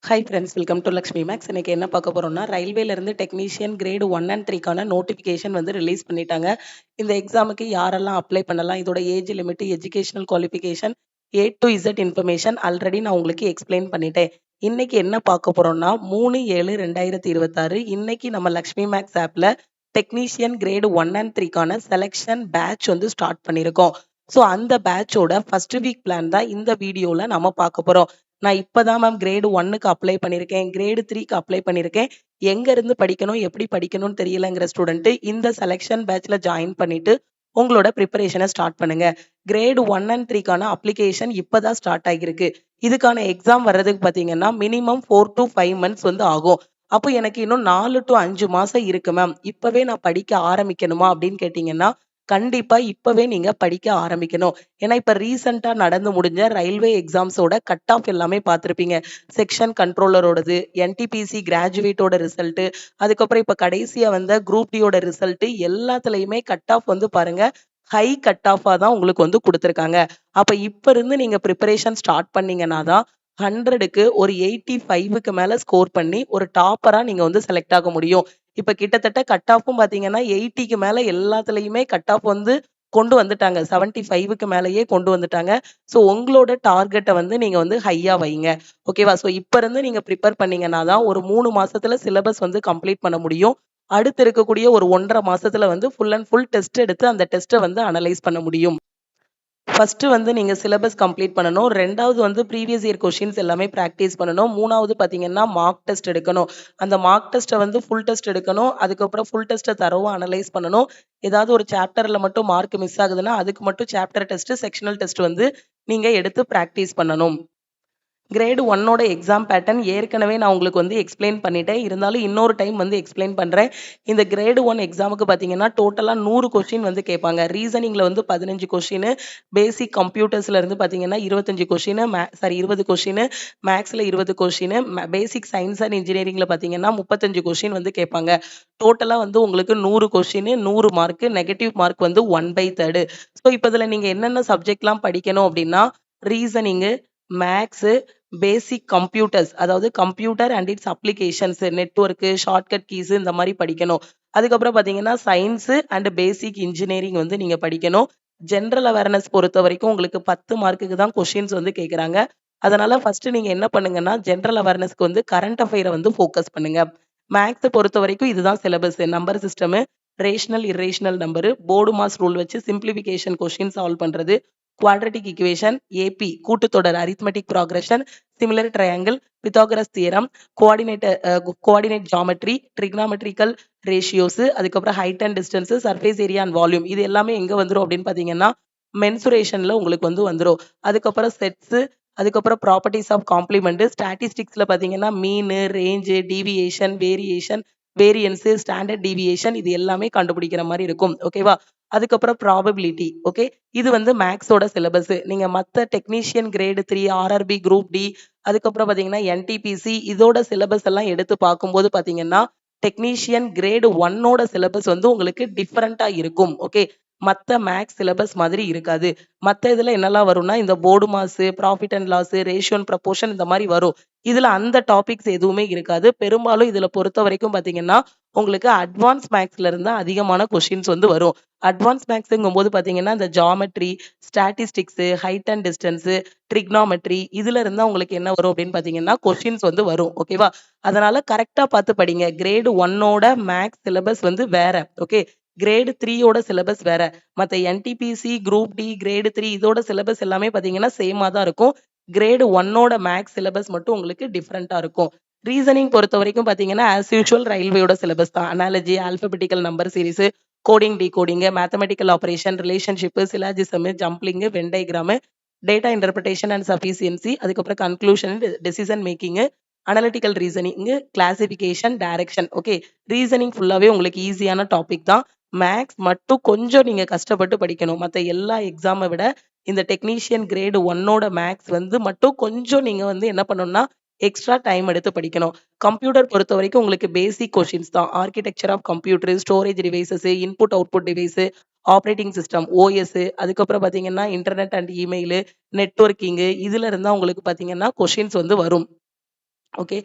Hi friends, welcome to Lakshmi maths. இன்னைக்கு என்ன பார்க்க போறோம்னா, ரயில்வேல இருந்து டெக்னீஷியன் கிரேடு 1 அண்ட் 3க்கான நோட்டிஃபிகேஷன் வந்து ரிலீஸ் பண்ணிட்டாங்க. இந்த எக்ஸாமுக்கு யாரெல்லாம் அப்ளை பண்ணலாம், இதோட age limit, educational qualification, A to Z information already நான் உங்களுக்கு எக்ஸ்பிளைன் பண்ணிட்டேன். இன்னைக்கு என்ன பார்க்க போறோம்னா 3/7/2026 இன்னைக்கு நம்ம லக்ஷ்மி மேக்ஸ் ஆப்ல டெக்னீஷியன் கிரேடு 1 அண்ட் 3க்கான செலெக்ஷன் பேட்ச் வந்து ஸ்டார்ட் பண்ணியிருக்கோம். ஸோ அந்த பேட்சோட ஃபர்ஸ்ட் வீக் பிளான் தான் இந்த வீடியோல நம்ம பார்க்க போறோம். நான் இப்பதான் மேம் கிரேடு 1க்கு அப்ளை பண்ணியிருக்கேன், கிரேடு 3க்கு அப்ளை பண்ணியிருக்கேன், எங்க இருந்து படிக்கணும், எப்படி படிக்கணும்னு தெரியலங்கிற ஸ்டூடெண்ட் இந்த செலெக்ஷன் பேட்ச்ல ஜாயின் பண்ணிட்டு உங்களோட ப்ரிப்பரேஷனை ஸ்டார்ட் பண்ணுங்க. கிரேடு 1 அண்ட் 3க்கான அப்ளிகேஷன் இப்பதான் ஸ்டார்ட் ஆகியிருக்கு. இதுக்கான எக்ஸாம் வர்றதுக்கு பார்த்தீங்கன்னா மினிமம் 4 to 5 months வந்து ஆகும். அப்போ எனக்கு இன்னும் 4 to 5 மாசம் இருக்கு மேம், இப்பவே நான் படிக்க ஆரம்பிக்கணுமா அப்படின்னு கேட்டீங்கன்னா கண்டிப்பா இப்பவே நீங்க படிக்க ஆரம்பிக்கணும். ஏன்னா இப்ப ரீசெண்டா நடந்து முடிஞ்ச ரயில்வே எக்ஸாம்ஸோட கட் ஆஃப் எல்லாமே பார்த்திருப்பீங்க. செக்ஷன் கண்ட்ரோலரோடது, என்டிபிசி கிராஜுவேட்டோட ரிசல்ட், அதுக்கப்புறம் இப்ப கடைசியா வந்த குரூப் டியோட ரிசல்ட் எல்லாத்துலயுமே கட் ஆஃப் வந்து பாருங்க ஹை கட் ஆஃபா தான் உங்களுக்கு வந்து கொடுத்துருக்காங்க. அப்ப இப்ப இருந்து நீங்க ப்ரிப்பரேஷன் ஸ்டார்ட் பண்ணீங்கன்னா தான் 100க்கு ஒரு 85க்கு மேல ஸ்கோர் பண்ணி ஒரு டாப்பரா நீங்க வந்து செலக்ட் ஆக முடியும். இப்ப கிட்டத்தட்ட கட் ஆஃப்பும் பாத்தீங்கன்னா 80க்கு மேல எல்லாத்துலயுமே கட் ஆஃப் வந்து கொண்டு வந்துட்டாங்க. 75க்கு மேலேயே கொண்டு வந்துட்டாங்க. ஸோ உங்களோட டார்கெட்ட வந்து நீங்க வந்து ஹையா வைங்க. ஓகேவா? ஸோ இப்ப இருந்து நீங்க ப்ரிப்பேர் பண்ணீங்கன்னா தான் ஒரு 3 மாசத்துல சிலபஸ் வந்து கம்ப்ளீட் பண்ண முடியும். அடுத்து இருக்கக்கூடிய ஒரு 1 1/2 மாசத்துல வந்து ஃபுல் அண்ட் ஃபுல் டெஸ்ட் எடுத்து அந்த டெஸ்ட்ட வந்து அனலைஸ் பண்ண முடியும். ஃபர்ஸ்ட் வந்து நீங்க சிலபஸ் கம்ப்ளீட் பண்ணணும். 2வது வந்து ப்ரீவியஸ் இயர் கொஸ்டின்ஸ் எல்லாமே பிராக்டிஸ் பண்ணணும். 3வது பார்த்தீங்கன்னா மார்க் டெஸ்ட் எடுக்கணும். அந்த மார்க் டெஸ்ட்ட வந்து ஃபுல் டெஸ்ட் எடுக்கணும். அதுக்கப்புறம் ஃபுல் டெஸ்ட்ட தரோவா அனலைஸ் பண்ணணும். ஏதாவது ஒரு சாப்டர்ல மட்டும் மார்க் மிஸ் ஆகுதுன்னா, அதுக்கு மட்டும் சாப்டர் டெஸ்ட், செக்ஷனல் டெஸ்ட் வந்து நீங்க எடுத்து பிராக்டிஸ் பண்ணணும். கிரேடு 1ஓட எக்ஸாம் பேட்டர்ன் ஏற்கனவே நான் உங்களுக்கு வந்து எக்ஸ்பிளைன் பண்ணிட்டேன். இருந்தாலும் இன்னொரு டைம் வந்து எக்ஸ்பிளைன் பண்றேன். இந்த கிரேடு 1 எக்ஸாமுக்கு பார்த்தீங்கன்னா, டோட்டலா 100 கொஸ்டின் வந்து கேட்பாங்க. ரீசனிங்ல வந்து 15 கொஸ்டின், பேசிக் கம்ப்யூட்டர்ஸ்ல இருந்து பார்த்தீங்கன்னா 25 கொஸ்டின், 20 கொஸ்டின், மேத்ஸ்ல 20 கொஸ்டின், பேசிக் சயின்ஸ் அண்ட் இன்ஜினியரிங்ல பார்த்தீங்கன்னா 35 கொஸ்டின் வந்து கேட்பாங்க. டோட்டலா வந்து உங்களுக்கு 100 கொஸ்டின், 100 மார்க், நெகட்டிவ் மார்க் வந்து 1/3. ஸோ இப்போ இதுல நீங்க என்னென்ன சப்ஜெக்ட்லாம் படிக்கணும் அப்படின்னா, ரீசனிங்கு, மேத்ஸ், பேசிக் கம்ப்யூட்டர்ஸ், அதாவது computer and it's applications, network, shortcut keys இந்த மாதிரி படிக்கணும். அதுக்கப்புறம் பாத்தீங்கன்னா சயின்ஸ் அண்ட் பேசிக் இன்ஜினியரிங் வந்து நீங்க படிக்கணும். ஜென்ரல் அவேர்னஸ் பொறுத்த வரைக்கும் உங்களுக்கு 10 மார்க்குக்கு தான் கொஸ்டின்ஸ் வந்து கேக்குறாங்க. அதனால ஃபர்ஸ்ட் நீங்க என்ன பண்ணுங்கன்னா ஜென்ரல் அவேர்னஸ்க்கு வந்து கரண்ட் அஃபேரை வந்து ஃபோக்கஸ் பண்ணுங்க. மேத்ஸ் பொறுத்த வரைக்கும் இதுதான் syllabus. Number system, rational irrational number, BODMAS rule வச்சு சிம்பிளிஃபிகேஷன் கொஸ்டின் சால்வ் பண்றது, குவாட்ரட்டிக் ஈக்குவேஷன், ஏபி கூட்டுத்தொடர், arithmetic progression, similar triangle, Pythagoras theorem, coordinate geometry, trigonometrical ratios, அதுக்கப்புறம் height and distance, surface area and volume, இது எல்லாமே எங்க வந்துரும் அப்படின்னு பாத்தீங்கன்னா மென்சுரேஷன்ல உங்களுக்கு வந்து வந்துரும். அதுக்கப்புறம் செட்ஸ், அதுக்கப்புறம் ப்ராப்பர்ட்டிஸ் ஆஃப் காம்ப்ளிமெண்ட், ஸ்டாட்டிஸ்டிக்ஸ்ல பாத்தீங்கன்னா mean, range, deviation, variation, variance, standard deviation, இது எல்லாமே கண்டுபிடிக்கிற மாதிரி இருக்கும். ஓகேவா? அதுக்கப்புறம் ப்ராபபிலிட்டி. ஓகே, இது வந்து மேக்ஸோட சிலபஸ். நீங்க மத்த technician grade 3, RRB, group D, அதுக்கப்புறம் பாத்தீங்கன்னா என்டிபிசி இதோட சிலபஸ் எல்லாம் எடுத்து பார்க்கும்போது பாத்தீங்கன்னா டெக்னீஷியன் கிரேடு 1ஓட சிலபஸ் வந்து உங்களுக்கு டிஃபரெண்டா இருக்கும். ஓகே, மத்த மேக்ஸ் சிலபஸ் மாதிரி இருக்காது. மத்த இதுல என்னெல்லாம் வரும்னா இந்த BODMAS, profit and loss, ratio and proportion இந்த மாதிரி வரும். இதுல அந்த டாபிக்ஸ் எதுவுமே இருக்காது. பெரும்பாலும் இதுல பொறுத்த வரைக்கும் பாத்தீங்கன்னா உங்களுக்கு அட்வான்ஸ் மேக்ஸ்ல இருந்து அதிகமான கொஸ்டின்ஸ் வந்து வரும். அட்வான்ஸ் மேக்ஸ்ங்கும் போது பாத்தீங்கன்னா இந்த geometry, statistics, height and distance, trigonometry இதுல இருந்தா உங்களுக்கு என்ன வரும் அப்படின்னு பாத்தீங்கன்னா கொஸ்டின்ஸ் வந்து வரும். ஓகேவா? அதனால கரெக்டா பார்த்து படிங்க. கிரேடு 1ஓட மேக்ஸ் சிலபஸ் வந்து வேற. ஓகே, கிரேடு 3ஓட சிலபஸ் வேற. மத்த என்டிபிசி, குரூப் டி, கிரேடு 3 இதோட சிலபஸ் எல்லாமே பாத்தீங்கன்னா சேமா தான் இருக்கும். கிரேடு 1ஓட மேக்ஸ் சிலபஸ் மட்டும் உங்களுக்கு டிஃபரெண்டா இருக்கும். ரீசனிங் பொறுத்த வரைக்கும் பாத்தீங்கன்னா ஆஸ் யூஷுவல் ரயில்வேயோட சிலபஸ் தான். Analogy, alphabetical number series, coding, decoding, mathematical operation, relationship, syllogism, jumbling, Venn diagram, data interpretation and sufficiency, அதுக்கப்புறம் conclusion, decision making, analytical reasoning, classification, direction. Okay, reasoning ஃபுல்லாவே உங்களுக்கு ஈஸியான டாபிக் தான். மேக்ஸ் மட்டும் கொஞ்சம் நீங்க கஷ்டப்பட்டு படிக்கணும். மத்த எல்லா எக்ஸாமை விட இந்த டெக்னீஷியன் கிரேடு 1ஓட மேக்ஸ் வந்து மட்டும் கொஞ்சம் நீங்க வந்து என்ன பண்ணணும்னா எக்ஸ்ட்ரா டைம் எடுத்து படிக்கணும். கம்ப்யூட்டர் பொறுத்த வரைக்கும் உங்களுக்கு பேசிக் கொஸ்டின்ஸ் தான். Architecture of computer, storage devices, input output device, operating system, OS, அதுக்கப்புறம் பாத்தீங்கன்னா இன்டர்நெட் அண்ட் இமெயில், நெட்வொர்க்கிங் இதுல இருந்தா உங்களுக்கு பாத்தீங்கன்னா கொஸ்டின்ஸ் வந்து வரும். Okay.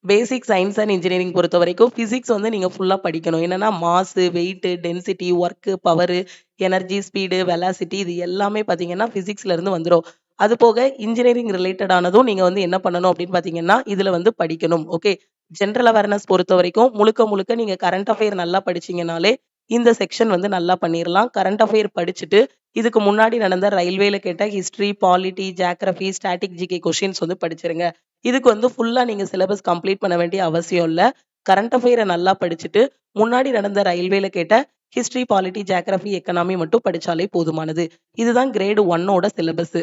Basic science and engineering பொறுத்தவரைக்கும் பிசிக்ஸ் வந்து நீங்க ஃபுல்லா படிக்கணும். என்னன்னா mass, weight, density, work, power, energy, speed, velocity இது எல்லாமே பார்த்தீங்கன்னா பிசிக்ஸ்ல இருந்து வந்துரும். அது போக இன்ஜினியரிங் ரிலேட்டட் ஆனதும் நீங்க வந்து என்ன பண்ணணும் அப்படின்னு பார்த்தீங்கன்னா, இதுல வந்து படிக்கணும். ஓகே. ஜெனரல் அவேர்னஸ் பொறுத்தவரைக்கும் முழுக்க முழுக்க நீங்க கரண்ட் அஃபேர் நல்லா படிச்சீங்கனாலே, இந்த செக்ஷன் வந்து நல்லா பண்ணிறலாம். கரண்ட் அஃபேர் படிச்சுட்டு, இதுக்கு முன்னாடி நடந்த ரயில்வேல கேட்ட history, polity, geography, static GK questions வந்து படிச்சிருங்க. இதுக்கு வந்து ஃபுல்லா நீங்க சிலபஸ் கம்ப்ளீட் பண்ண வேண்டிய அவசியம் இல்ல. கரண்ட் அஃபேர நல்லா படிச்சுட்டு, முன்னாடி நடந்த ரயில்வேல கேட்ட ஹிஸ்ட்ரி, பாலிட்டி, ஜியோகிராஃபி, எக்கனாமி மட்டும் படிச்சாலே போதுமானது. இதுதான் கிரேட் 1 ஓட சிலபஸ்.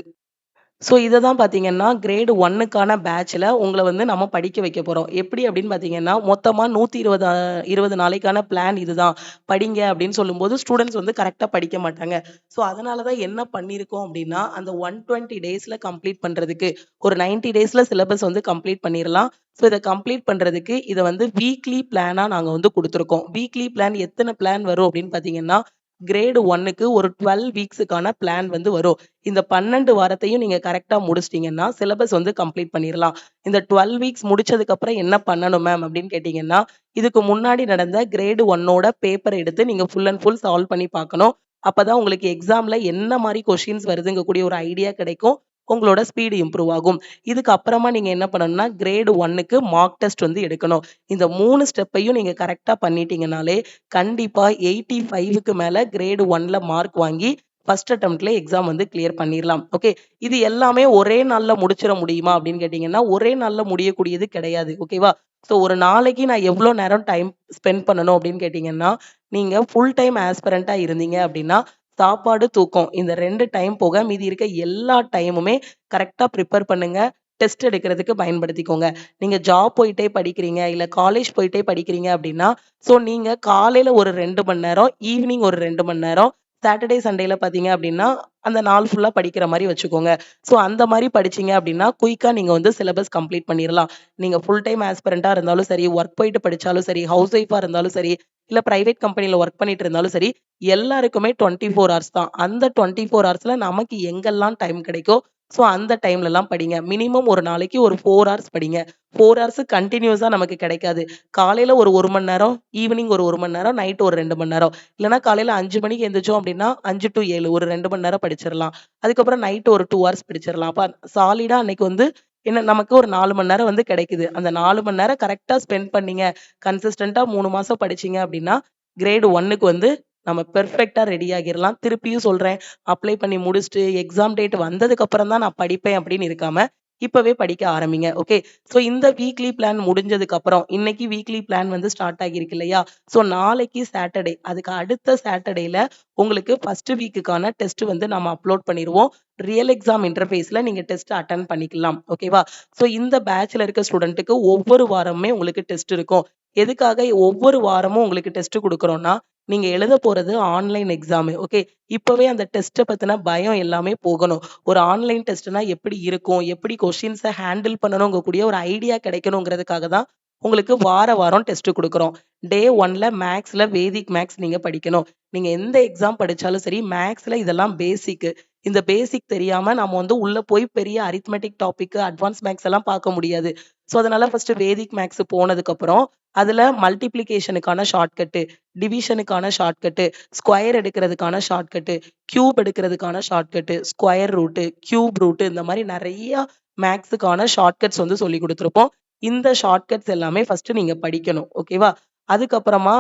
ஸோ இத தான் பார்த்தீங்கன்னா, கிரேட் 1க்கான பேட்ச்ல உங்கள வந்து நம்ம படிக்க வைக்க போறோம். எப்படி அப்படின்னு பார்த்தீங்கன்னா, மொத்தமா 120 20 நாளைக்கான பிளான் இதுதான். படிங்க அப்படின்னு சொல்லும்போது, ஸ்டூடண்ட்ஸ் வந்து கரெக்ட்டா படிக்க மாட்டாங்க. ஸோ அதனால தான் என்ன பண்ணியிருக்கோம் அப்படின்னா, அந்த 120 டேஸ்ல கம்ப்ளீட் பண்றதுக்கு, ஒரு 90 டேஸ்ல சிலபஸ் வந்து கம்ப்ளீட் பண்ணிறலாம். ஸோ இத கம்ப்ளீட் பண்றதுக்கு, இத வந்து வீக்லி பிளானா நாங்க வந்து குடுத்துருக்கோம். வீக்லி பிளான் எத்தன பிளான் வரும் அப்படின்னு பார்த்தீங்கன்னா, கிரேட் 1க்கு ஒரு 12 வீக்ஸுக்கான பிளான் வந்து வரும். இந்த 12 வாரத்தையும் நீங்க கரெக்ட்டா முடிச்சிட்டீங்கன்னா, சிலபஸ் வந்து கம்ப்ளீட் பண்ணிறலாம். இந்த 12 வீக்ஸ் முடிச்சதுக்கு அப்புறம் என்ன பண்ணணும் மேம் அப்படின்னு கேட்டீங்கன்னா, இதுக்கு முன்னாடி நடந்த கிரேட் 1ஓட பேப்பர் எடுத்து நீங்க ஃபுல் அண்ட் ஃபுல் சால்வ் பண்ணி பார்க்கணும். அப்பதான் உங்களுக்கு எக்ஸாம்ல என்ன மாரி கொஸ்டின்ஸ் வருதுங்கக்கூடிய ஒரு ஐடியா கிடைக்கும். உங்களோட ஸ்பீடு இம்ப்ரூவ் ஆகும். இதுக்கு அப்புறமா நீங்க என்ன பண்ணணும்னா, கிரேட் 1க்கு மார்க் டெஸ்ட் வந்து எடுக்கணும். இந்த 3 ஸ்டெப்பையும் நீங்க கரெக்ட்டா பண்ணிட்டீங்கனாலே, கண்டிப்பா 85க்கு மேல கிரேட் 1ல மார்க் வாங்கி ஃபர்ஸ்ட் அட்டெம்ப்ட்ல எக்ஸாம் வந்து கிளியர் பண்ணிரலாம். ஓகே. இது எல்லாமே ஒரே நாள்ல முடிச்சிட முடியுமா அப்படின்னு கேட்டீங்கன்னா, ஒரே நாள்ல முடியக்கூடியது கிடையாது. ஓகேவா? ஸோ ஒரு நாளைக்கு நான் எவ்வளோ நேரம் டைம் ஸ்பெண்ட் பண்ணணும் அப்படின்னு கேட்டீங்கன்னா, நீங்க ஃபுல் டைம் ஆஸ்பிரன்ட்டா இருந்தீங்க அப்படின்னா, சாப்பாடு, தூக்கம் இந்த 2 டைம் போக மீதி இருக்க எல்லா டைமுமே கரெக்ட்டா ப்ரிப்பேர் பண்ணுங்க. டெஸ்ட் எடுக்கிறதுக்கு பயன்படுத்திக்கோங்க. நீங்க ஜாப் போயிட்டே படிக்கிறீங்க, இல்ல காலேஜ் போயிட்டே படிக்கிறீங்க அப்படின்னா, ஸோ நீங்க காலையில ஒரு 2 மணி நேரம், ஈவினிங் ஒரு 2 மணி நேரம், சாட்டர்டே, சண்டேல பார்த்தீங்க அப்படின்னா, அந்த நாள் ஃபுல்லா படிக்கிற மாரி வச்சுக்கோங்க. ஸோ அந்த மாரி படிச்சீங்க அப்படின்னா, குயிக்கா நீங்க வந்து சிலபஸ் கம்ப்ளீட் பண்ணிறலாம். நீங்க ஃபுல் டைம் ஆஸ்பிரன்ட்டா இருந்தாலும் சரி, ஒர்க் போயிட்டு படிச்சாலும் சரி, ஹவுஸ் ஒய்ஃபா இருந்தாலும் சரி, இல்ல பிரைவேட் கம்பெனில ஒர்க் பண்ணிட்டு இருந்தாலும் சரி, எல்லாருக்குமே 24 ஹார்ஸ் தான். அந்த 24 ஹார்ஸ்ல நமக்கு எங்கெல்லாம் டைம் கிடைக்கோ, ஸோ அந்த டைம்லலாம் படிங்க. மினிமம் ஒரு நாளைக்கு ஒரு 4 ஹார்ஸ் படிங்க. 4 ஹார்ஸ் கன்டினியூஸா நமக்கு கிடைக்காது. காலையில ஒரு 1 மணி நேரம், ஈவினிங் ஒரு 1 மணி நேரம், நைட் ஒரு 2 மணி நேரம். இல்லன்னா காலையில 5 மணிக்கு எந்திரிச்சோம் அப்படின்னா, 5 டூ 7 ஒரு 2 மணி நேரம் படிச்சிரலாம். அதுக்கப்புறம் நைட் ஒரு 2 ஹார்ஸ் படிச்சிரலாம். அப்ப சாலிடா அன்னைக்கு வந்து என்ன நமக்கு ஒரு 4 மணி நேரம் வந்து கிடைக்குது. அந்த 4 மணி நேரம் கரெக்ட்டா ஸ்பெண்ட் பண்ணீங்க. கன்சிஸ்டன்ட்டா 3 மாசம் படிச்சீங்க அப்படின்னா, கிரேட் 1க்கு வந்து நம்ம பெர்ஃபெக்ட்டா ரெடி ஆகிரலாம். திருப்பியும் சொல்றேன், அப்ளை பண்ணி முடிச்சுட்டு எக்ஸாம் டேட் வந்ததுக்கு அப்புறம் தான் நான் படிப்பேன் அப்படின்னு இருக்காம, இப்பவே படிக்க ஆரம்பிங்க. ஓகே. ஸோ இந்த வீக்லி பிளான் முடிஞ்சதுக்கு அப்புறம், இன்னைக்கு வீக்லி பிளான் வந்து ஸ்டார்ட் ஆகியிருக்கு இல்லையா? ஸோ நாளைக்கு சாட்டர்டே, அதுக்கு அடுத்த சாட்டர்டேல உங்களுக்கு ஃபர்ஸ்ட் வீக்குக்கான டெஸ்ட் வந்து நம்ம அப்லோட் பண்ணிருவோம். ரியல் எக்ஸாம் இன்டர்ஃபேஸ்ல நீங்க டெஸ்ட் அட்டெண்ட் பண்ணிக்கலாம். ஓகேவா? ஸோ இந்த பேட்ச்ல இருக்க ஸ்டூடெண்ட்க்கு ஒவ்வொரு வாரமுமே உங்களுக்கு டெஸ்ட் இருக்கும். எதுக்காக ஒவ்வொரு வாரமும் உங்களுக்கு டெஸ்ட் குடுக்குறோம்னா, நீங்க எழுத போறது ஆன்லைன் எக்ஸாமு. ஓகே. இப்பவே அந்த டெஸ்ட்ட பத்தின பயம் எல்லாமே போகணும். ஒரு ஆன்லைன் டெஸ்ட்னா எப்படி இருக்கும்? எப்படி கொஸ்டின்ஸ ஹேண்டில் பண்ணணும்ங்கக்கூடிய ஒரு ஐடியா கிடைக்கணுங்கிறதுக்காக தான் உங்களுக்கு வாரம் டெஸ்ட் குடுக்குறோம். டே 1ல மேத்ஸ்ல வேதிக் மேத்ஸ் நீங்க படிக்கணும். நீங்க எந்த எக்ஸாம் படிச்சாலும் சரி, மேத்ஸ்ல இதெல்லாம் பேசிக். இந்த பேசிக் தெரியாம நம்ம வந்து உள்ள போய் பெரிய அரித்மெட்டிக் டாபிக், அட்வான்ஸ் மேத்ஸ் எல்லாம் பார்க்க முடியாது. ஸோ அதனால ஃபர்ஸ்ட் வேதிக் மேத்ஸ் போனதுக்கப்புறம், அதுல மல்டிப்ளிகேஷனுக்கான ஷார்ட்கட்டு, டிவிஷனுக்கான ஷார்ட்கட்டு, ஸ்கொயர் எடுக்கிறதுக்கான ஷார்ட்கட்டு, கியூப் எடுக்கிறதுக்கான shortcut, square root, cube root இந்த மாரி நெறைய மேத்ஸுக்கான ஷார்ட்கட்ஸ் வந்து சொல்லிக் குடுத்துருப்போம். இந்த ஷார்ட்கட்ஸ் எல்லாமே ஃபர்ஸ்ட் நீங்க படிக்கணும். ஓகேவா? அதுக்கப்புறமா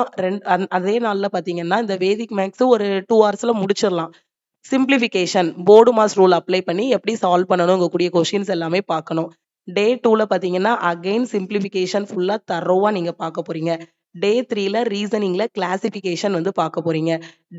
அதே நாள்ல பார்த்தீங்கன்னா, இந்த வேதிக் மேத்ஸ் ஒரு 2 ஹார்ஸ்ல முடிச்சிரலாம். Simplification, BODMAS rule apply பண்ணி எப்படி சால்வ் பண்ணணும்ங்கக்கூடிய கொஸ்டின்ஸ் எல்லாமே பார்க்கணும். டே 2ல பார்த்தீங்கன்னா, அகைன் சிம்ப்ளிஃபிகேஷன் ஃபுல்லா தரோவா நீங்க பார்க்க போறீங்க. டே 3ல ரீசனிங்ல கிளாசிஃபிகேஷன் வந்து பார்க்க போறீங்க.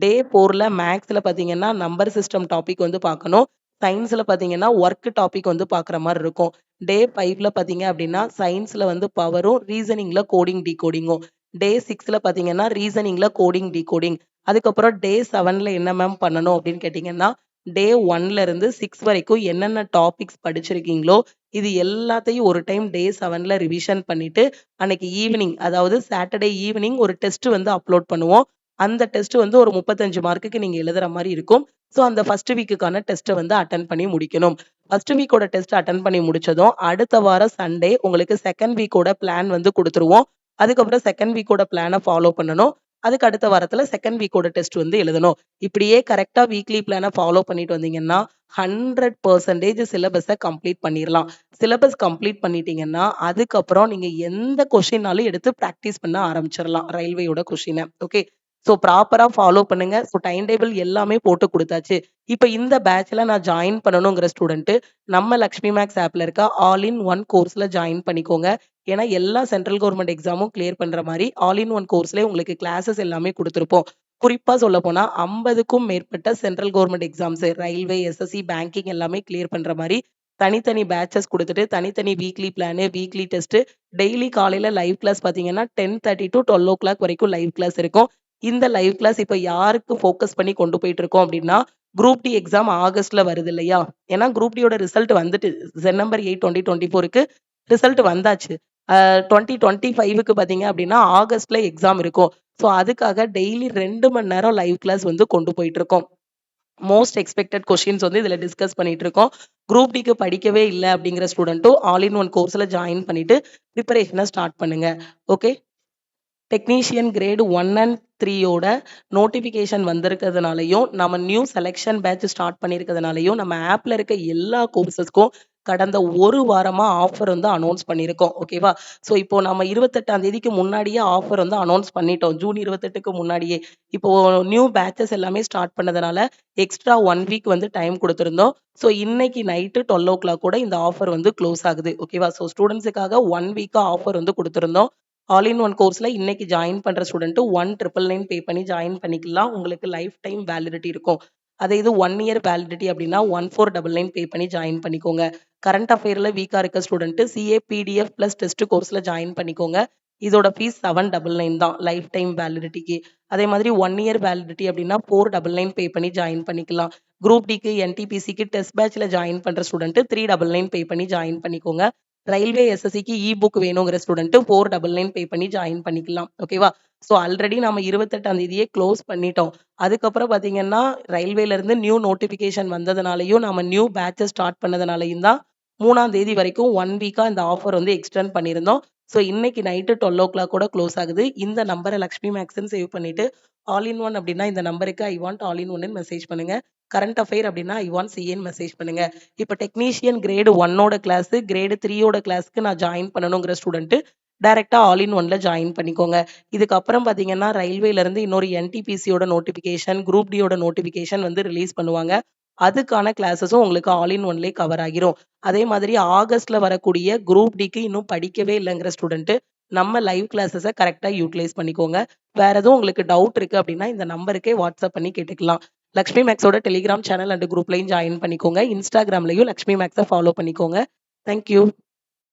டே 4ல மேத்ஸ்ல பார்த்தீங்கன்னா, நம்பர் சிஸ்டம் டாபிக் வந்து பார்க்கணும். சயின்ஸ்ல பார்த்தீங்கன்னா, ஒர்க் டாபிக் வந்து பார்க்குற மாரி இருக்கும். டே 5ல பார்த்தீங்க அப்படின்னா, சயின்ஸ்ல வந்து பவரும், ரீசனிங்ல கோடிங், டிகோடிங்கும். டே 6ல பார்த்தீங்கன்னா, ரீசனிங்ல கோடிங், டிகோடிங். அதுக்கப்புறம் டே 7ல என்ன மேம் பண்ணணும் அப்படின்னு கேட்டீங்கன்னா, டே 1ல இருந்து 6 வரைக்கும் என்னென்ன டாபிக்ஸ் படிச்சிருக்கீங்களோ, இது எல்லாத்தையும் ஒரு டைம் டே 7ல ரிவிஷன் பண்ணிட்டு, அன்னைக்கு ஈவினிங் அதாவது சாட்டர்டே ஈவினிங் ஒரு டெஸ்ட் வந்து அப்லோட் பண்ணுவோம். அந்த டெஸ்ட் வந்து ஒரு 35 மார்க்குக்கு நீங்க எழுதுற மாரி இருக்கும். ஸோ அந்த ஃபர்ஸ்ட் வீக்குக்கான டெஸ்ட்ட வந்து அட்டெண்ட் பண்ணி முடிக்கணும். ஃபர்ஸ்ட் வீக்கோட டெஸ்ட் அட்டன் பண்ணி முடிச்சதும் அடுத்த வாரம் சண்டே உங்களுக்கு செகண்ட் வீக்கோட பிளான் வந்து கொடுத்துருவோம். அதுக்கப்புறம் செகண்ட் வீக்கோட பிளானை ஃபாலோ பண்ணணும். அதுக்கு அடுத்த வாரத்துல செகண்ட் வீக்கோட டெஸ்ட் வந்து எழுதணும். இப்படியே கரெக்டா வீக்லி பிளானை ஃபாலோ பண்ணிட்டு வந்தீங்கன்னா 100% சிலபஸை கம்ப்ளீட் பண்ணிடலாம். சிலபஸ் கம்ப்ளீட் பண்ணிட்டீங்கன்னா அதுக்கப்புறம் நீங்க எந்த கொஸ்டின்னாலும் எடுத்து ப்ராக்டிஸ் பண்ண ஆரம்பிச்சிடலாம் ரயில்வேயோட கொஸ்டினை. ஓகே. ஸோ ப்ராப்பரா ஃபாலோ பண்ணுங்க. ஸோ டைம் டேபிள் எல்லாமே போட்டு கொடுத்தாச்சு. இப்போ இந்த பேட்ச்ல நான் ஜாயின் பண்ணணுங்கிற ஸ்டூடெண்ட் நம்ம லக்ஷ்மி மேக்ஸ் ஆப்ல இருக்க ஆல் இன் ஒன் கோர்ஸ்ல ஜாயின் பண்ணிக்கோங்க. ஏன்னா எல்லா சென்ட்ரல் கவர்மெண்ட் எக்ஸாமும் கிளியர் பண்ற மாதிரி ஆல் இன் ஒன் கோர்ஸ்ல உங்களுக்கு கிளாஸஸ் எல்லாமே கொடுத்துருப்போம். குறிப்பா சொல்ல போனா 50க்கும் மேற்பட்ட central government exams railway, SSC, banking எல்லாமே கிளியர் பண்ற மாதிரி தனித்தனி பேட்சஸ் கொடுத்துட்டு தனித்தனி weekly plan, weekly test, daily காலையில லைவ் கிளாஸ் பாத்தீங்கன்னா 10:30 to 12 o'clock வரைக்கும் லைவ் கிளாஸ் இருக்கும். இந்த லைவ் கிளாஸ் இப்ப யாருக்கு ஃபோக்கஸ் பண்ணி கொண்டு போயிட்டு இருக்கோம் அப்படின்னா குரூப் டி எக்ஸாம் ஆகஸ்ட்ல வருது இல்லையா? ஏன்னா குரூப் டியோட ரிசல்ட் வந்துட்டு செப்டம்பர் 8, 2024க்கு ரிசல்ட் வந்தாச்சு. 2025க்கு பாத்தீங்க அப்படின்னா ஆகஸ்ட்ல எக்ஸாம் இருக்கும். ஸோ அதுக்காக டெய்லி 2 மணி நேரம் லைவ் கிளாஸ் வந்து கொண்டு போயிட்டு இருக்கோம். மோஸ்ட் எக்ஸ்பெக்டட் கொஸ்டின்ஸ் வந்து இதுல டிஸ்கஸ் பண்ணிட்டு இருக்கோம். குரூப் டிக்கு படிக்கவே இல்லை அப்படிங்கிற ஸ்டூடெண்ட்டும் ஆல் இன் ஒன் கோர்ஸ்ல ஜாயின் பண்ணிட்டு ப்ரிப்பரேஷனை ஸ்டார்ட் பண்ணுங்க. ஓகே. டெக்னீஷியன் கிரேடு 1 and 3யோட நோட்டிஃபிகேஷன் வந்திருக்கிறதுனாலையும் நம்ம நியூ செலெக்ஷன் பேட்ச் ஸ்டார்ட் பண்ணியிருக்கிறதுனாலையும் நம்ம ஆப்ல இருக்க எல்லா கோர்சஸ்க்கும் கடந்த ஒரு வாரமா ஆஃபர் வந்து அனௌன்ஸ் பண்ணியிருக்கோம். ஓகேவா? ஸோ இப்போ நம்ம 28ஆம் தேதிக்கு முன்னாடியே ஆஃபர் வந்து அனௌன்ஸ் பண்ணிட்டோம். ஜூன் 28க்கு முன்னாடியே. இப்போ நியூ பேட்சஸ் எல்லாமே ஸ்டார்ட் பண்ணதுனால எக்ஸ்ட்ரா 1 வீக் வந்து டைம் கொடுத்துருந்தோம். ஸோ இன்னைக்கு நைட்டு 12 o'clock கூட இந்த ஆஃபர் வந்து க்ளோஸ் ஆகுது. ஓகேவா? ஸோ ஸ்டூடெண்ட்ஸுக்காக 1 வீக்கா ஆஃபர் வந்து கொடுத்துருந்தோம். ஆல் இன் ஒன் கோர்ஸ்ல இன்னைக்கு ஜாயின் பண்ற ஸ்டூடெண்ட் 1999 பே பண்ணி ஜாயின் பண்ணிக்கலாம். உங்களுக்கு லைஃப் டைம் வேலிடிட்டி இருக்கும். அதே இது 1 இயர் வேலிடிட்டி அப்படின்னா 1499 பே பண்ணி ஜாயின் பண்ணிக்கோங்க. கரண்ட் அஃபேர்ல வீக்கா இருக்க student CA PDF plus test கோர்ஸ்ல ஜாயின் பண்ணிக்கோங்க. இதோட ஃபீஸ் 799 தான் லைஃப் டைம் வேலிடிட்டிக்கு. அதே மாதிரி 1 இயர் வேலிடிட்டி அப்படின்னா 499 பே பண்ணி ஜாயின் பண்ணிக்கலாம். குரூப் டிக்கு, என்டிபிசிக்கு டெஸ்ட் பேட்ச்ல ஜாயின் பண்ற ஸ்டூடெண்ட் 399 பே பண்ணி ஜாயின் பண்ணிக்கோங்க. ரயில்வே எஸ்எஸ்சிக்கு இ புக் வேணுங்கிற ஸ்டூடெண்ட் 499 பே பண்ணி ஜாயின் பண்ணிக்கலாம். ஓகேவா? ஸோ ஆல்ரெடி நம்ம 28ஆம் தேதியே க்ளோஸ் பண்ணிட்டோம். அதுக்கப்புறம் பாத்தீங்கன்னா ரயில்வேல இருந்து நியூ நோட்டிபிகேஷன் வந்ததுனாலையும் நம்ம நியூ பேட்சஸ் ஸ்டார்ட் பண்ணதுனாலையும் தான் 3ஆம் தேதி வரைக்கும் 1 வீக்கா இந்த ஆஃபர் வந்து எக்ஸ்டெண்ட் பண்ணியிருந்தோம். ஸோ இன்னைக்கு நைட்டு 12 o'clock கூட க்ளோஸ் ஆகுது. இந்த நம்பரை லக்ஷ்மி மேக்ஸ்ன்னு சேவ் பண்ணிட்டு ஆல் இன் ஒன் அப்படின்னா இந்த நம்பருக்கு ஐ வாண்ட் ஆல் இன் ஒன்னு மெசேஜ் பண்ணுங்க. கரண்ட் அஃபேர் அப்படின்னா ஐ வாண்ட் சிஏன்னு மெசேஜ் பண்ணுங்க. இப்போ டெக்னீஷியன் கிரேடு 1ஓட கிளாஸ், கிரேடு 3யோட கிளாஸ்க்கு நான் ஜாயின் பண்ணணுங்கிற ஸ்டூடெண்ட் டைரக்டா ஆல் இன் ஒன்ல ஜாயின் பண்ணிக்கோங்க. இதுக்கப்புறம் பாத்தீங்கன்னா ரயில்வேல இருந்து இன்னொரு என்டிபிசியோட நோட்டிபிகேஷன், குரூப் டியோட நோட்டிபிகேஷன் வந்து ரிலீஸ் பண்ணுவாங்க. அதுக்கான கிளாஸஸும் உங்களுக்கு ஆல் இன் ஒன்லயே கவர் ஆகிரும். அதே மாதிரி ஆகஸ்ட்ல வரக்கூடிய குரூப் டிக்கு இன்னும் படிக்கவே இல்லைங்கிற ஸ்டூடெண்ட் நம்ம லைவ் கிளாஸஸை கரெக்டா யூட்டிலைஸ் பண்ணிக்கோங்க. வேற எதுவும் உங்களுக்கு டவுட் இருக்கு அப்படின்னா இந்த நம்பருக்கே வாட்ஸ்அப் பண்ணி கேட்டுக்கலாம். லக்ஷ்மி மேக்ஸோட டெலிகிராம் சேனல் அண்ட் குரூப்லையும் ஜாயின் பண்ணிக்கோங்க. இன்ஸ்டாகிராம்லயும் லக்ஷ்மி மேக்ஸை ஃபாலோ பண்ணிக்கோங்க. தேங்க்யூ.